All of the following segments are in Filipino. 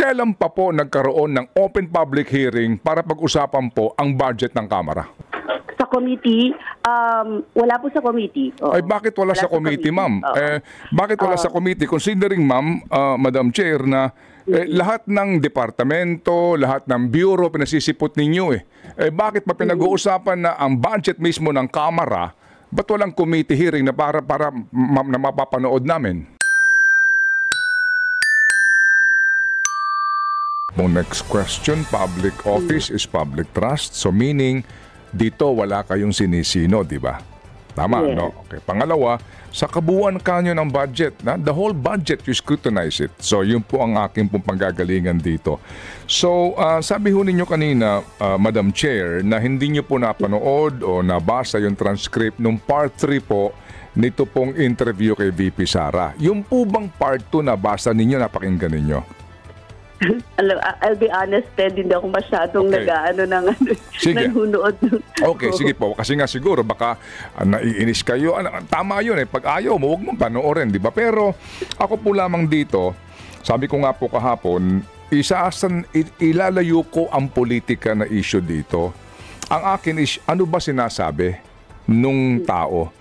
kailan pa po nagkaroon ng open public hearing para pag-usapan po ang budget ng Kamara? Sa committee, wala po sa committee. Ay, bakit wala sa committee, ma'am? Bakit wala sa committee? Considering, ma'am, Madam Chair, na lahat ng departamento, lahat ng bureau, pinasisipot ninyo bakit pa pinag-uusapan na ang budget mismo ng Kamara, ba't walang committee hearing na para na mapapanood namin? Next question, public office is public trust. So meaning, dito wala kayong sinisino, di ba? Tama, yes. No? Okay. Pangalawa, sa kabuuan kanyo ng budget, the whole budget, you scrutinize it. So yun po ang aking pong panggagalingan dito. So sabi ho ninyo kanina, Madam Chair, na hindi nyo po napanood o nabasa yung transcript nung part 3 po nito pong interview kay VP Sara. Yung po bang part 2 nabasa ninyo, napakinggan ninyo? I'll be honest, hindi ako masyadong naghunood. Okay, sige po. Kasi nga siguro baka naiinis kayo. Tama yun Pag ayaw mo, huwag mong panoorin, di ba? Pero ako po lamang dito, sabi ko nga po kahapon, ilalayo ko ang politika na issue dito. Ang akin is, ano ba sinasabi nung tao?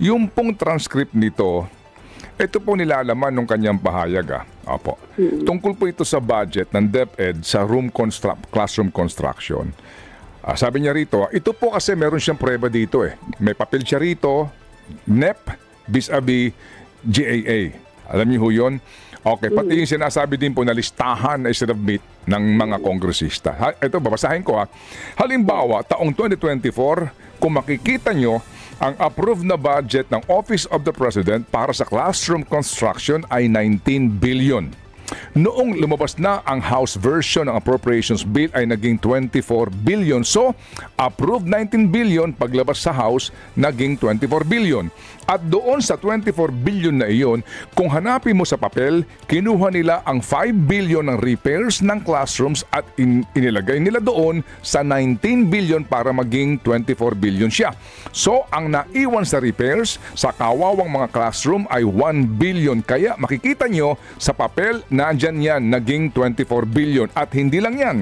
Yung pong transcript nito, ito po nilalaman nung kanyang pahayag. Opo. Tungkol po ito sa budget ng DepEd sa classroom construction. Sabi niya rito, ito po kasi meron siyang prueba dito May papel siya rito, NEP vis-a-vis GAA. Alam niyo ho yun? Okay, pati yung sinasabi din po na listahan na isinabmit ng mga kongresista. Ito, babasahin ko Halimbawa, taong 2024, kung makikita nyo, ang approved na budget ng Office of the President para sa classroom construction ay 19 billion. Noong lumabas na ang House version ng Appropriations Bill ay naging 24 billion. So, approved 19 billion, paglabas sa House, naging 24 billion. At doon sa 24 billion na iyon, kung hanapin mo sa papel, kinuha nila ang 5 billion ng repairs ng classrooms at inilagay nila doon sa 19 billion para maging 24 billion siya. So, ang naiwan sa repairs sa kawawang mga classroom ay 1 billion. Kaya makikita nyo sa papel, nandyan yan, naging 24 billion. At hindi lang yan.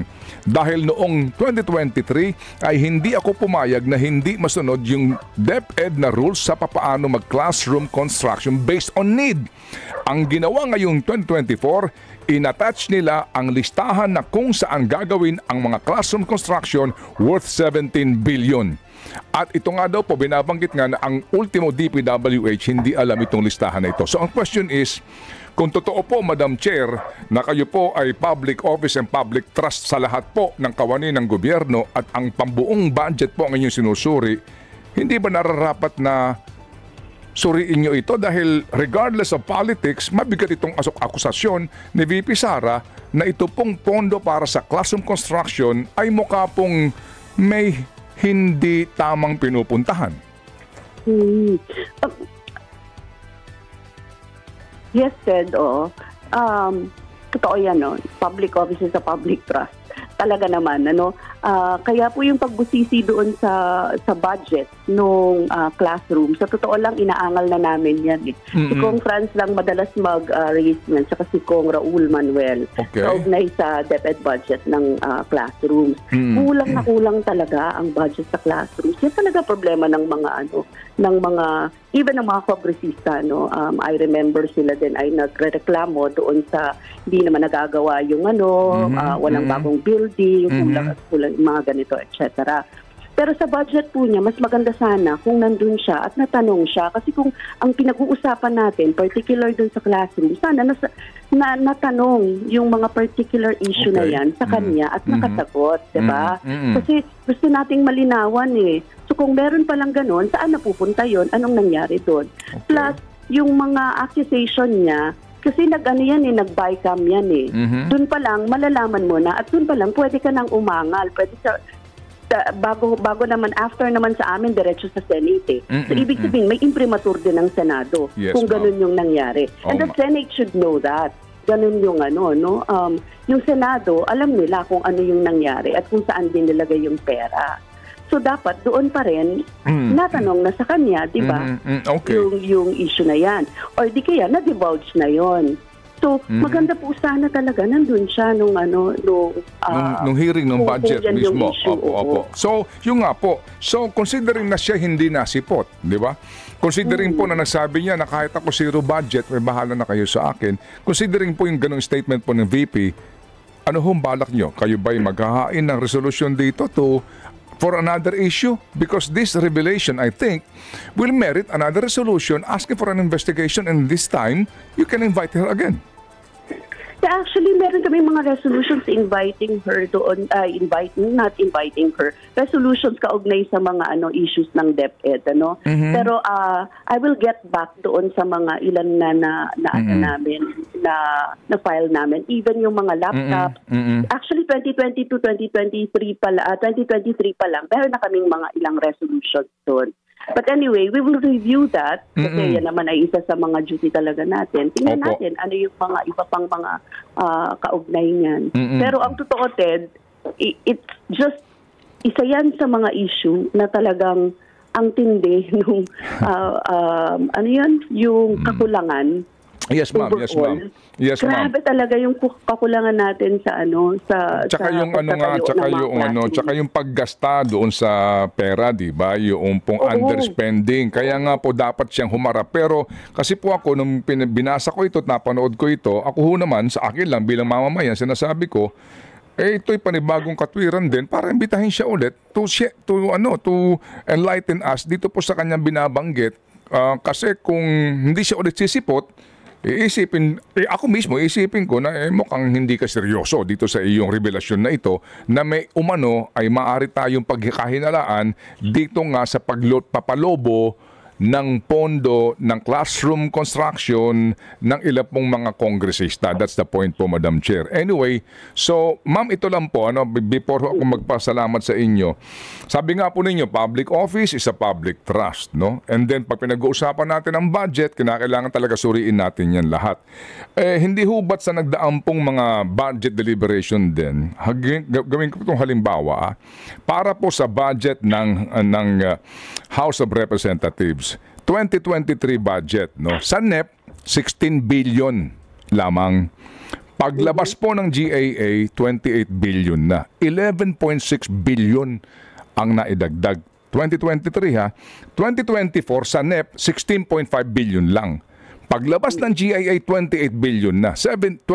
Dahil noong 2023 ay hindi ako pumayag na hindi masunod yung DepEd na rules sa papaano mag-classroom construction based on need. Ang ginawa ngayong 2024, inattach nila ang listahan na kung saan gagawin ang mga classroom construction worth 17 billion. At ito nga daw po, binabanggit nga na ang ultimo DPWH hindi alam itong listahan na ito. So ang question is, kung totoo po, Madam Chair, na kayo po ay public office and public trust sa lahat po ng kawani ng gobyerno at ang pambuong budget po ang inyong sinusuri, hindi ba nararapat na suriin nyo ito? Dahil regardless of politics, mabigat itong akusasyon ni VP Sara na ito pong pondo para sa classroom construction ay mukha pong may hindi tamang pinupuntahan. Yes, Ted. Totoo yan, public office is a public trust. Talaga naman, kaya po yung pagbusisi doon sa budget nung classroom, sa totoo lang, inaangal na namin yan. Si Kong Franz lang madalas mag-raise yan, saka si Kong Raul Manuel. Okay. Kaugnay sa DepEd budget ng classrooms. Kulang na kulang talaga ang budget sa classrooms. Yan talaga problema ng mga even ng mga kongresista, I remember sila din ay nagrereklamo doon sa hindi naman nagagawa yung walang bagong building, kulang mga ganito, etc. Pero sa budget po niya, mas maganda sana kung nandun siya at natanong siya. Kasi kung ang pinag-uusapan natin, particular dun sa classroom, sana natanong yung mga particular issue na yan sa kanya at nakasagot, diba? Kasi gusto nating malinawan So kung meron palang ganun, saan napupunta yon? Anong nangyari doon? Okay. Plus, yung mga accusation niya, kasi nag-bycam yan Doon pa lang, malalaman mo na at doon pa lang, pwede ka nang umangal. Pwede bago naman, after naman sa amin, diretso sa Senate So ibig sabihin, may imprimatur din ng Senado kung ganun yung nangyari. And the Senate should know that. Ganun yung yung Senado, alam nila kung ano yung nangyari at kung saan din nilagay yung pera. So dapat doon pa rin natanong na sa kanya, 'di ba? Okay. Yung issue na 'yan. Or di kaya na-divulge na 'yon. So, maganda po sana talaga nandun siya nung hearing ng kung budget yan yung mismo. issue, Opo. So, yung nga po. So, considering na siya hindi nasipot, di ba? Considering po na nagsabi niya na kahit ako zero budget, may bahala na kayo sa akin. Considering po yung ganung statement po ng VP, ano hong balak nyo? Kayo ba'y maghahain ng resolution dito for another issue? Because this revelation, I think, will merit another resolution asking for an investigation, and this time, you can invite her again. Yeah, actually, meron kami mga resolutions inviting her doon, not inviting her, resolutions kaugnay sa mga issues ng DepEd, Pero I will get back doon sa mga ilan namin, na file namin, even yung mga laptops. Actually, 2022, 2023 pa lang, meron na kaming mga ilang resolutions doon. But anyway, we will review that kasi yan naman ay isa sa mga duty talaga natin. Tingnan natin ano yung mga iba pang mga kaugnay niyan. Pero ang totoo, Ted, it's just isa yan sa mga issue na talagang ang tindi nung yung kakulangan. Yes, ma'am. Yes, ma'am. Yes, ma'am. Grabe talaga yung kakulangan natin tsaka yung paggasta doon sa pera, 'di ba? Yung pong underspending. Kaya nga po dapat siyang humarap. Pero kasi po ako nung binasa ko ito at napanood ko ito, ako naman sa akin lang bilang mamamayan sinasabi ko, ito'y panibagong katwiran din para imbitahin siya ulit to enlighten us dito po sa kanyang binabanggit. Kasi kung hindi siya ulit sisipot, ako mismo isipin ko na mukhang hindi ka seryoso dito sa iyong revelasyon na ito na may umano ay maaari tayong pagkahinalaan dito nga sa papalobo ng pondo ng classroom construction ng ilang pong mga kongresista. That's the point po, Madam Chair. Anyway, so ma'am, ito lang po, before ako magpasalamat sa inyo. Sabi nga po ninyo, public office is a public trust, no? And then pag pinag-uusapan natin ang budget, kinakailangan talaga suriin natin yan lahat. Hindi hubat sa nagdaang pong mga budget deliberation din. Gawin ko itong halimbawa, para po sa budget ng House of Representatives. 2023 budget, no? Sa NEP, 16 billion lamang. Paglabas po ng GAA, 28 billion na. 11.6 billion ang naidagdag. 2023 ha. 2024 sa NEP, 16.5 billion lang. Paglabas ng GIA, 28 billion na. 12.1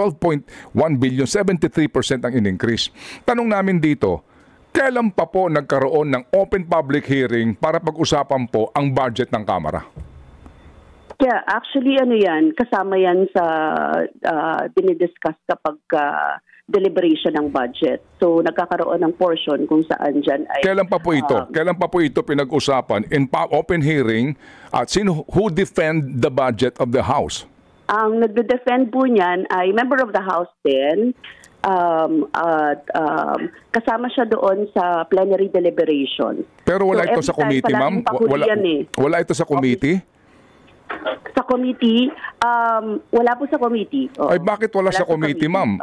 billion, 73% ang in-increase. Tanong namin dito, kailan pa po nagkaroon ng open public hearing para pag-usapan po ang budget ng Kamara? Yeah, actually yan, kasama yan sa dinidiscuss kapag deliberation ng budget. So nagkakaroon ng portion kung saan dyan ay... Kailan pa po ito? Kailan pa po ito pinag-usapan in open hearing at who defend the budget of the House? Ang nagde-defend po niyan ay member of the House din. Kasama siya doon sa plenary deliberation. Pero wala ito sa committee, ma'am? Wala ito sa committee? Sa committee, wala po sa committee. Ay, bakit wala sa committee, ma'am?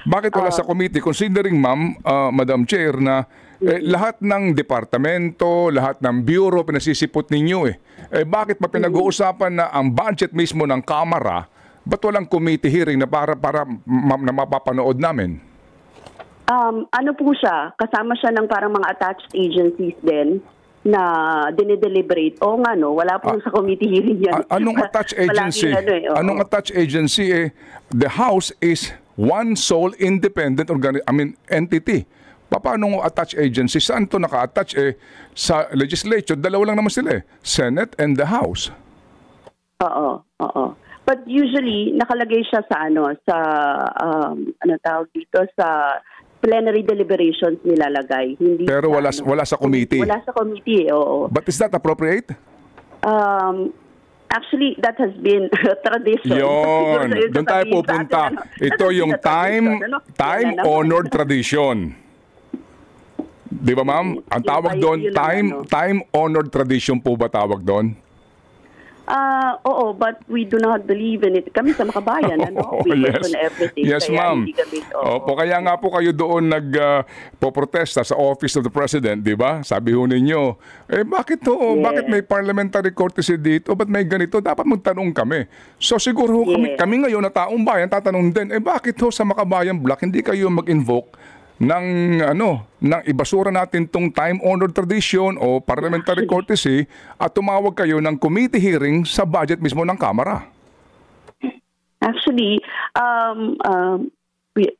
Bakit wala sa committee? Considering, ma'am, Madam Chair, na lahat ng departamento, lahat ng bureau, pinasisipot ninyo bakit pa pinag-uusapan na ang budget mismo ng Kamara, ba't walang committee hearing na para na mapapanood namin? Ano po siya? Kasama siya ng parang mga attached agencies din na dinideliberate. O nga no, wala po sa committee hearing yan. Anong attached agency? Anong attached agency? The House is one sole independent entity. Paano attached agency? Saan to naka-attach? Sa legislature, dalawa lang naman sila Senate and the House. Oo. But usually nakalagay siya sa sa plenary deliberations nilalagay. Hindi pero wala sa committee. Wala sa committee, oo. But is that appropriate? Actually, that has been tradition. Yun. Doon tayo pupunta. Ito yung time-honored tradition. Di ba, ma'am? Ang tawag doon, time-honored tradition po ba tawag doon? Oo, but we do not believe in it. Kami sa Makabayan, ano? We question everything. Yes, kaya ma'am. hindi kami, Opo, kaya nga po kayo doon nagpoprotesta sa Office of the President, di ba? Sabi ho ninyo, bakit to? Yes. Bakit may parliamentary courtesy dito? Ba't may ganito? Dapat magtanong kami. So siguro ho kami ngayon na taong bayan, tatanong din, bakit ho sa Makabayan Block hindi kayo mag-invoke ng ibasura natin tong time-honored tradition o parliamentary courtesy at tumawag kayo ng committee hearing sa budget mismo ng Kamara? Actually,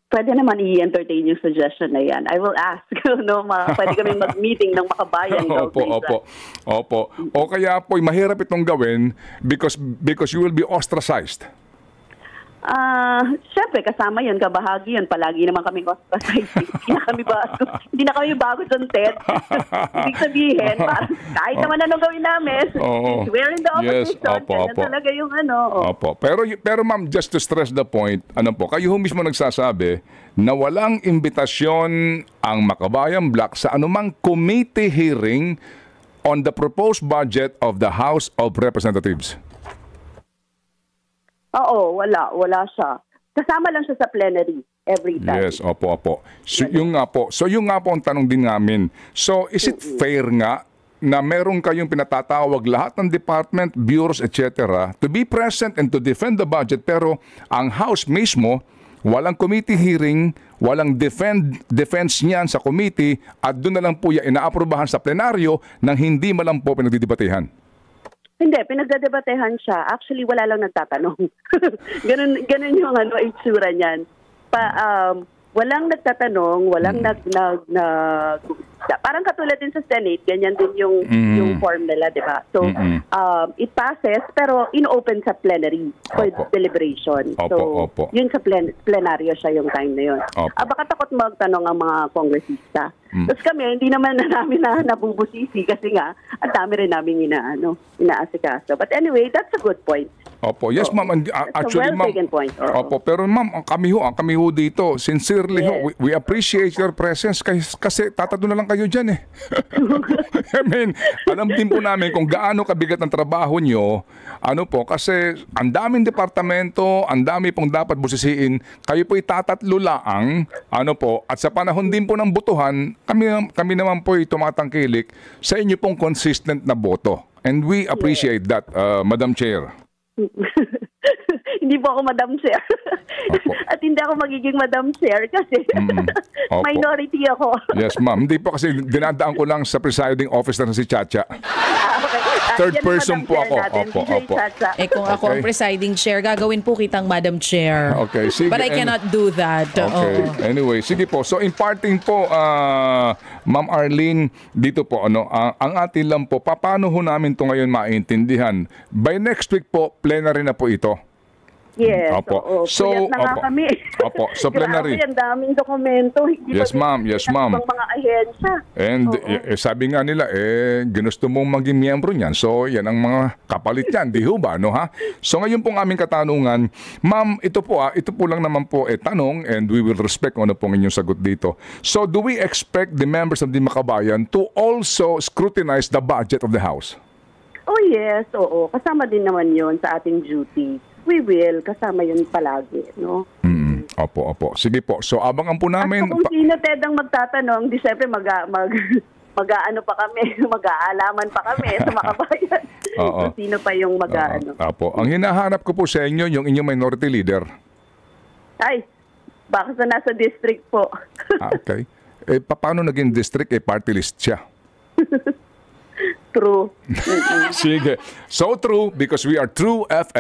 pwede naman i-entertain yung suggestion na yan. I will ask, no, pwede kami mag-meeting ng Makabayan. Opo. O kaya po, mahirap itong gawin because you will be ostracized. Siyempre, kasama yun, kabahagi yun. Palagi naman kami ostracized. Hindi na kami bago sa TED. Ibig sabihin, kahit naman anong gawin namin, we're in the opposition. Kaya talaga yung Opo. Pero ma'am, just to stress the point, kayo mismo nagsasabi na walang imbitasyon ang Makabayan Block sa anumang committee hearing on the proposed budget of the House of Representatives. Oo, wala siya. Kasama lang siya sa plenary every time. Yes, opo. So yung nga po ang tanong din namin. So is it fair nga na meron kayong pinatatawag lahat ng department, bureaus, etc. to be present and to defend the budget, pero ang House mismo walang committee hearing, walang defense niyan sa committee, at doon na lang po yan inaaprubahan sa plenaryo nang hindi man lang po pinagdidebatehan? Hindi, pinagdedebatehan siya. Actually, wala lang nagtatanong. ganun yung itsura niyan. Walang nagtatanong, walang parang katulad din sa Senate, ganyan din yung form nila, di ba? So, it passes, pero in-open sa plenary for deliberation. Opo. Yun sa plenaryo siya yung time na yun. Baka takot magtanong ang mga kongresista. Tapos kami, hindi naman namin nabubusisi kasi nga, ang dami rin namin inaasikaso. But anyway, that's a good point. Opo, yes ma'am. Actually, ma'am. Opo, pero ma'am, kami ho dito, sincerely we appreciate your presence kasi tatado na lang kayo dyan eh. I mean, alam din po namin kung gaano kabigat ang trabaho nyo, kasi ang daming departamento, ang dami pong dapat busisiin, kayo po itatatlo laang, at sa panahon din po ng butuhan, kami naman po tumatangkilik sa inyo pong consistent na boto. And we appreciate that, Madam Chair. Hindi po ako Madam Chair. At hindi ako magiging Madam Chair kasi minority ako. Yes, ma'am. Hindi po kasi dinadaan ko lang sa presiding officer na si Chacha. Okay. Third person po ako. Opo. Kung ako ang presiding chair, gagawin po kitang Madam Chair. Okay, sige. But I cannot do that. Okay. Anyway, sige po. So imparting po, Ma'am Arlene, dito po, ang atin lang po, paano ho namin ito ngayon maintindihan? By next week po, plenary na po ito. Yes. Opo. So, kami. Opo. So, plenary. Grabe, ang daming dokumento. Yes, ma'am. Mga ahensya. And sabi nga nila, ginusto mong maging miyembro niyan. So, yan ang mga kapalit yan. Di ho ba, ha? So, ngayon pong aming katanungan, ma'am, ito po lang naman po tanong, and we will respect kung ano pong inyong sagot dito. So, do we expect the members of the Makabayan to also scrutinize the budget of the House? Oh, yes. Oo. Kasama din naman yun sa ating duty. We will. Kasama yun palagi, no? Opo. Sige po. So, abangan po namin. At kung sino, Ted, ang magtatanong, di syempre mag-aalaman pa kami sa Makabayan. Kung sino pa yung Opo. Ang hinahanap ko po sa inyo, yung inyong minority leader. Ay, baka sa nasa district po. Okay. Paano naging district? Party list siya. True. Sige. So true because we are True FM.